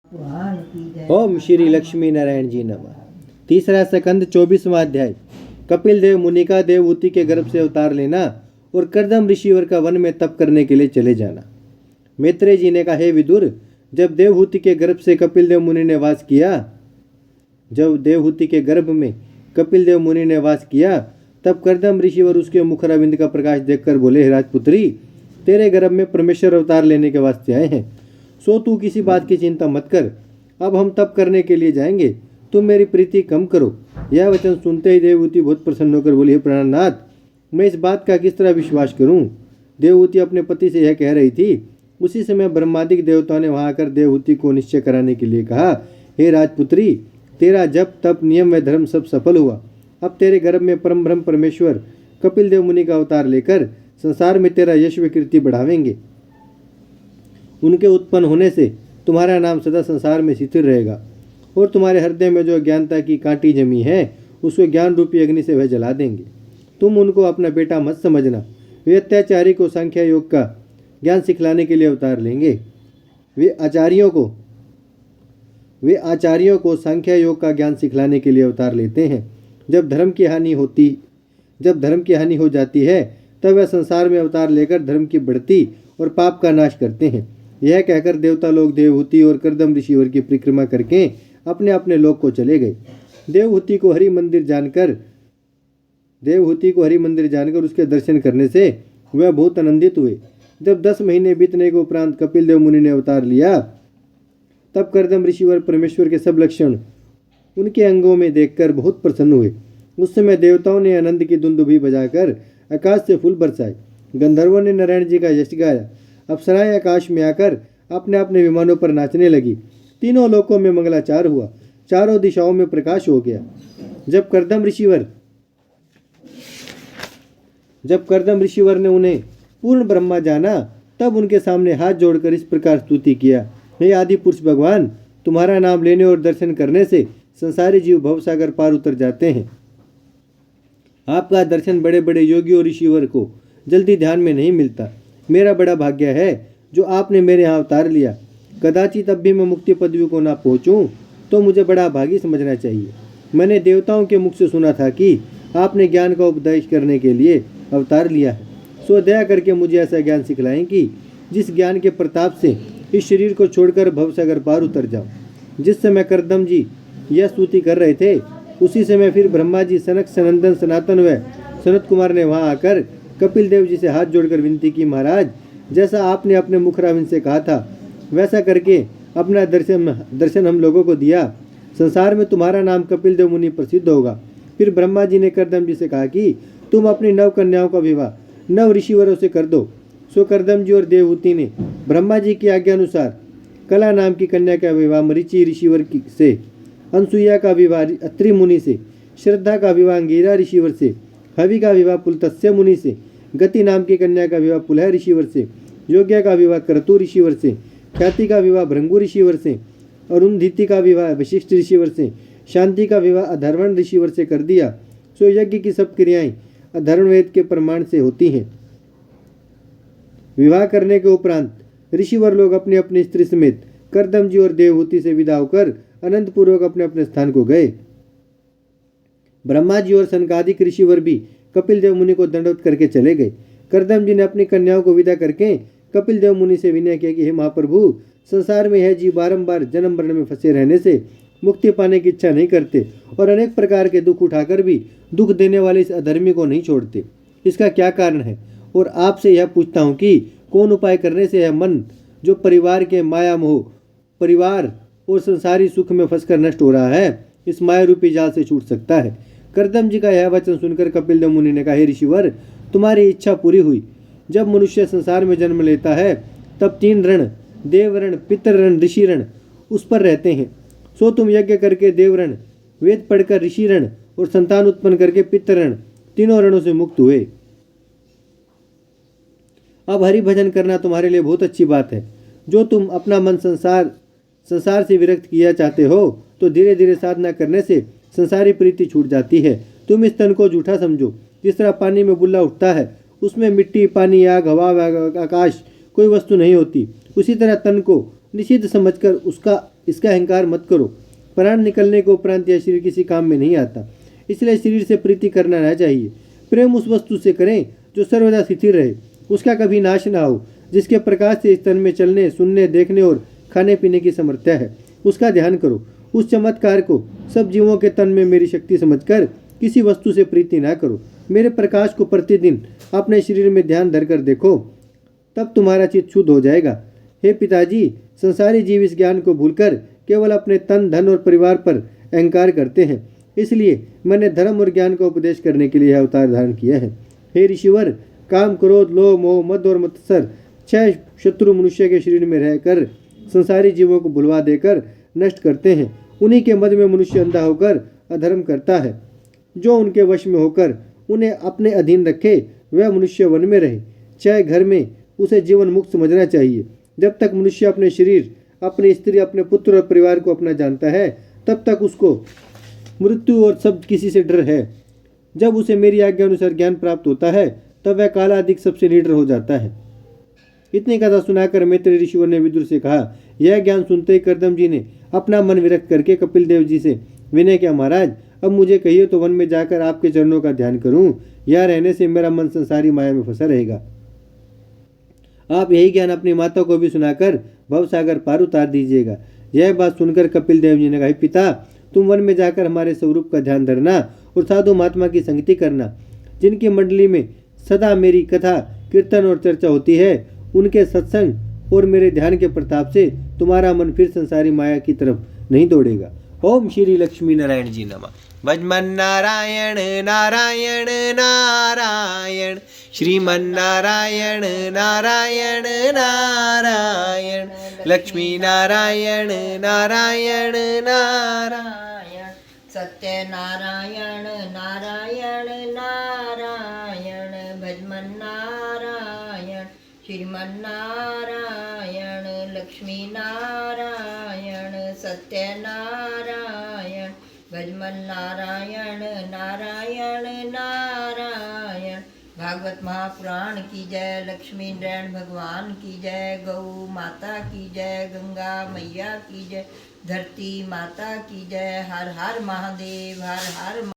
ओम श्री लक्ष्मी नारायण जी नमः। तीसरा स्कंद 24वां अध्याय। कपिल देव मुनि का देवहूति के गर्भ से अवतार लेना और कर्दम ऋषिवर का वन में तप करने के लिए चले जाना। मैत्रेय जी ने कहा, हे विदुर, जब देवहूति के गर्भ से कपिल देव मुनि ने वास किया तब कर्दम ऋषिवर उसके मुखराविंद का प्रकाश देखकर बोले, हे राजपुत्री, तेरे गर्भ में परमेश्वर अवतार लेने के वास्ते आए हैं, सो तू किसी बात की चिंता मत कर। अब हम तप करने के लिए जाएंगे, तुम मेरी प्रीति कम करो। यह वचन सुनते ही देवहूति बहुत प्रसन्न होकर बोली, हे प्राणनाथ, मैं इस बात का किस तरह विश्वास करूं। देवहूति अपने पति से यह कह रही थी। उसी समय ब्रह्मादिक देवताओं ने वहां आकर देवहूति को निश्चय कराने के लिए कहा, हे राजपुत्री, तेरा जप तप नियम व धर्म सब सफल हुआ। अब तेरे गर्भ में परम ब्रह्म परमेश्वर कपिल देव मुनि का अवतार लेकर संसार में तेरा यश व कीर्ति बढ़ावेंगे। उनके उत्पन्न होने से तुम्हारा नाम सदा संसार में स्थिर रहेगा और तुम्हारे हृदय में जो अज्ञानता की कांटी जमी है उसको ज्ञान रूपी अग्नि से वह जला देंगे। तुम उनको अपना बेटा मत समझना। वे अत्याचारी को सांख्य योग का ज्ञान सिखलाने के लिए अवतार लेंगे। वे आचार्यों को सांख्य योग का ज्ञान सिखलाने के लिए अवतार लेते हैं। जब धर्म की हानि हो जाती है तब वह संसार में अवतार लेकर धर्म की बढ़ती और पाप का नाश करते हैं। यह कहकर देवता लोग देवहूति और कर्दम ऋषिवर की परिक्रमा करके अपने अपने लोक को चले गए। देवहूति को हरि मंदिर जानकर उसके दर्शन करने से वह बहुत आनंदित हुए। जब 10 महीने बीतने के उपरांत कपिल देव मुनि ने अवतार लिया तब कर्दम ऋषिवर परमेश्वर के सब लक्षण उनके अंगों में देखकर बहुत प्रसन्न हुए। उस समय देवताओं ने आनंद की दुंदुभी बजाकर आकाश से फूल बरसाए। गंधर्वों ने नारायण जी का यश गाया। अप्सराएं आकाश में आकर अपने अपने विमानों पर नाचने लगी। तीनों लोकों में मंगलाचार हुआ। चारों दिशाओं में प्रकाश हो गया। जब कर्दम ऋषिवर ने उन्हें पूर्ण ब्रह्मा जाना तब उनके सामने हाथ जोड़कर इस प्रकार स्तुति किया, हे आदि पुरुष भगवान, तुम्हारा नाम लेने और दर्शन करने से संसारी जीव भवसागर पार उतर जाते हैं। आपका दर्शन बड़े बड़े योगी और ऋषिवर को जल्दी ध्यान में नहीं मिलता। मेरा बड़ा भाग्य है जो आपने मेरे यहाँ अवतार लिया। कदाचित तब भी मैं मुक्ति पदवी को ना पहुँचूं तो मुझे बड़ा भागी समझना चाहिए। मैंने देवताओं के मुख से सुना था कि आपने ज्ञान का उपदेश करने के लिए अवतार लिया है। सो दया करके मुझे ऐसा ज्ञान सिखलाएं कि जिस ज्ञान के प्रताप से इस शरीर को छोड़कर भवसागर पार उतर जाऊं। जिस समय कर्दम जी यह स्तुति कर रहे थे उसी समय फिर ब्रह्मा जी, सनक, सनंदन, सनातन व सनत कुमार ने वहां आकर कपिल देव जी से हाथ जोड़कर विनती की, महाराज, जैसा आपने अपने मुखराविंद से कहा था वैसा करके अपना दर्शन हम लोगों को दिया। संसार में तुम्हारा नाम कपिल देव मुनि प्रसिद्ध होगा। फिर ब्रह्मा जी ने कर्दम जी से कहा कि तुम अपनी 9 कन्याओं का विवाह 9 ऋषिवरों से कर दो। सो कर्दम जी और देवहूति ने ब्रह्मा जी की आज्ञा अनुसार कला नाम की कन्या का विवाह मरीचि ऋषिवर से, अनसुईया का विवाह अत्रि मुनि से, श्रद्धा का विवाह अंगिरा ऋषिवर से, हवि का विवाह पुलत्स्य मुनि से, गति नाम की कन्या का विवाह पुलह ऋषिवर से, योग्य का विवाह क्रतु ऋषिवर से, ख्याति का विवाह भृंगु ऋषिवर से, अरुंधति का विवाह वशिष्ठ ऋषिवर से, शांति का विवाह अधर्वण ऋषिवर से कर दिया। सो यज्ञ की सब क्रियाएं अधर्वण वेद के प्रमाण से होती हैं। विवाह करने के उपरांत ऋषिवर लोग अपनी अपनी स्त्री समेत कर्दम जी और देवहूति से विदा होकर अनंत पूर्वक अपने अपने स्थान को गए। ब्रह्मा जी और सनकादिक ऋषिवर भी कपिल देव मुनि को दंडवत करके चले गए। कर्दम जी ने अपनी कन्याओं को विदा करके कपिल देव मुनि से विनय किया कि हे महाप्रभु, संसार में यह जीव बारंबार जन्म मरण में फंसे रहने से मुक्ति पाने की इच्छा नहीं करते और अनेक प्रकार के दुख उठाकर भी दुख देने वाले इस अधर्मी को नहीं छोड़ते। इसका क्या कारण है? और आपसे यह पूछता हूँ कि कौन उपाय करने से यह मन जो परिवार के माया मोह, परिवार और संसारी सुख में फंसकर नष्ट हो रहा है, इस माया रूपी जाल से छूट सकता है। कर्दम जी का यह वचन सुनकर कपिल देव मुनि ने कहा, हे ऋषिवर, तुम्हारी इच्छा पूरी हुई। जब मनुष्य संसार में जन्म लेता है तब 3 ऋण, देवऋण, पितृऋण, ऋषि ऋण उस पर रहते हैं। सो तुम यज्ञ करके देवऋण, वेद पढ़कर ऋषि ऋण और संतान उत्पन्न करके पितृऋण, तीनों ऋणों से मुक्त हुए। अब हरि भजन करना तुम्हारे लिए बहुत अच्छी बात है। जो तुम अपना मन संसार से विरक्त किया चाहते हो तो धीरे धीरे साधना करने से संसारी प्रीति छूट जाती है। तुम इस तन को झूठा समझो। जिस तरह पानी में बुल्ला उठता है उसमें मिट्टी, पानी, आग, हवा, आकाश कोई वस्तु नहीं होती, उसी तरह तन को निषिद्ध समझकर उसका इसका अहंकार मत करो। प्राण निकलने के उपरांत यह शरीर किसी काम में नहीं आता, इसलिए शरीर से प्रीति करना ना चाहिए। प्रेम उस वस्तु से करें जो सर्वदा स्थिर रहे, उसका कभी नाश ना हो, जिसके प्रकाश से इस तन में चलने, सुनने, देखने और खाने पीने की समर्थ्या है, उसका ध्यान करो। उस चमत्कार को सब जीवों के तन में मेरी शक्ति समझकर किसी वस्तु से प्रीति ना करो। मेरे प्रकाश को प्रतिदिन अपने शरीर में ध्यान धरकर देखो, तब तुम्हारा चित्त शुद्ध हो जाएगा। हे पिताजी, संसारी जीव इस ज्ञान को भूलकर केवल अपने तन, धन और परिवार पर अहंकार करते हैं, इसलिए मैंने धर्म और ज्ञान का उपदेश करने के लिए यह अवतार धारण किया है। हे ऋषिवर, काम, क्रोध, लोभ, मोह, मद और मत्सर 6 शत्रु मनुष्य के शरीर में रहकर संसारी जीवों को भुलवा देकर नष्ट करते हैं। उन्हीं के मद में मनुष्य अंधा होकर अधर्म करता है। जो उनके वश में होकर उन्हें अपने अधीन रखे, वह मनुष्य वन में रहे, चाहे घर में, उसे जीवन मुक्त समझना चाहिए। जब तक मनुष्य अपने शरीर, अपनी स्त्री, अपने पुत्र और परिवार को अपना जानता है, तब तक उसको मृत्यु और सब किसी से डर है। जब उसे मेरी आज्ञा अनुसार ज्ञान प्राप्त होता है, तब वह कालाधिक सबसे निडर हो जाता है। इतनी कथा सुनाकर मैत्रेय ऋषिवर ने विदुर से कहा। यह ज्ञान सुनते ही कर्दम जी ने अपना मन विरक्त करके कपिल देव जी से विनय किया, महाराज, अब मुझे कहिए तो वन में जाकर आपके चरणों का ध्यान करूं, या रहने से मेरा मन संसारी माया में फंसा रहेगा। आप यही ज्ञान अपनी माता को भी सुनाकर भवसागर पार उतार दीजिएगा। यह बात सुनकर कपिल देव जी ने कहा, पिता, तुम वन में जाकर हमारे स्वरूप का ध्यान धरना और साधु महात्मा की संगति करना। जिनकी मंडली में सदा मेरी कथा, कीर्तन और चर्चा होती है, उनके सत्संग और मेरे ध्यान के प्रताप से तुम्हारा मन फिर संसारी माया की तरफ नहीं दौड़ेगा। ओम श्री लक्ष्मी नारायण जी नमः। भजमन नारायण नारायण नारायण, श्रीमन नारायण नारायण नारायण, लक्ष्मी नारायण नारायण नारायण, सत्य नारायण नारायण नारायण, भजमन नारायण श्रीमन नारायण, लक्ष्मी नारायण, सत्य नारायण, भजमन नारायण नारायण नारायण। भागवत महापुराण की जय, लक्ष्मी नारायण भगवान की जय, गौ माता की जय, गंगा मैया की जय, धरती माता की जय। हर हर महादेव, हर हर